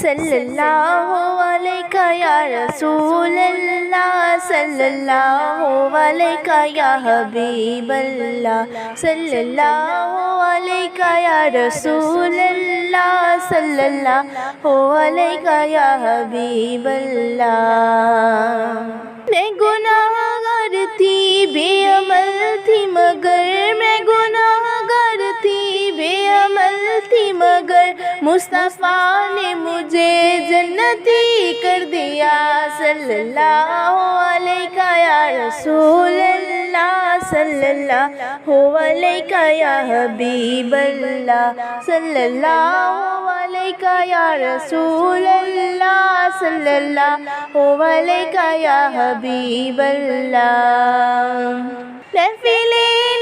صلی اللہ علیہ یا رسول اللہ، صلی اللہ علیہ یا حبیب اللہ، صلی اللہ علیہ یا رسول اللہ، صلی اللہ علیہ یا حبیب اللہ۔ میں گناہگار تھی، بے عمل تھی مگر، میں گناہگار تھی، بے عمل تھی مگر مصطفیٰ نے مجھے جنتی کر دیا، صلی اللہ علیہ یا رسول اللہ، صلی اللہ علیہ یا حبیب اللہ، صلی اللہ علیہ یا رسول اللہ، صلی اللہ علیہ یا حبیب اللہ۔ محفل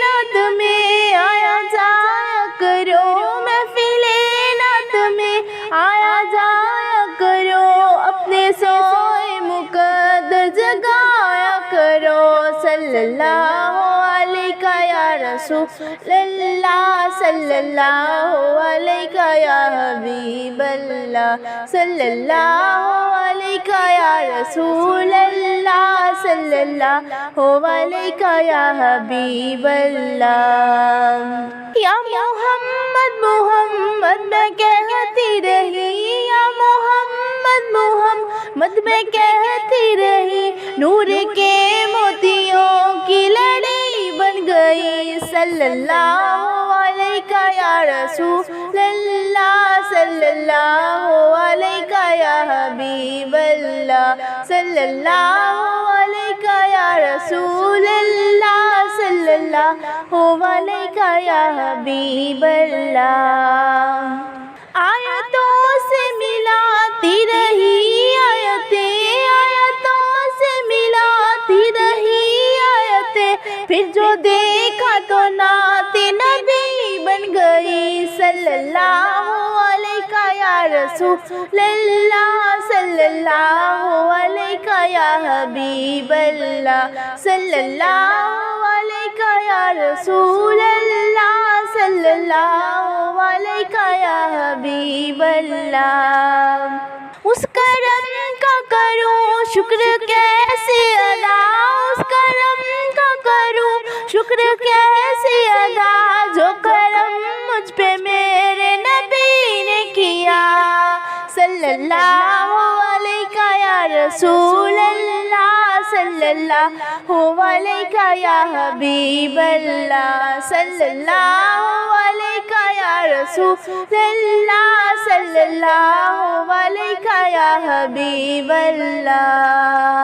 نعت میں آیا جایا کرو، محفل نعت میں آیا جایا کرو، اپنے سوئے مقدر جگایا کرو، صلی اللہ علیہ یا رسول اللہ، صلی اللہ علیہ یا حبیب اللہ، صلی اللہ علیہ یا رسول اللہ، صلی اللہ علیہ یا حبیب اللہ۔ یا محمد محمد میں کہتی رہی، یا محمد محمد میں کہتی رہی، نور کے موتیوں کی لڑی بن گئی، صلی اللہ علیہ یا رسول اللہ، صلی اللہ علیہ یا حبیب اللہ، صلی اللہ علیہ یا رسول اللہ، صلی اللہ علیہ یا حبیب اللہ۔ آیتوں سے ملاتی رہی آیتیں، آیتوں سے ملاتی رہی آیتیں، پھر جو دیکھا تو نعت نبی بن گئی، صلی اللہ علیہ یا رسول اللہ، صلی اللہ علیہ یا حبیب اللہ، صلی اللہ علیہ یا رسول اللہ، صلی اللہ علیہ یا حبیب اللہ۔ اس کرم کا کروں شکر کیسے ادا، اس کرم کا کروں شکر کیسے ادا، جو کرم مجھ پہ میرے نبی نے کیا، صلی اللہ علیہ یا رسول اللہ، صلی اللہ علیہ یا حبیب اللہ، صلی اللہ علیہ یا رسول اللہ، صلی اللہ علیہ یا حبیب اللہ۔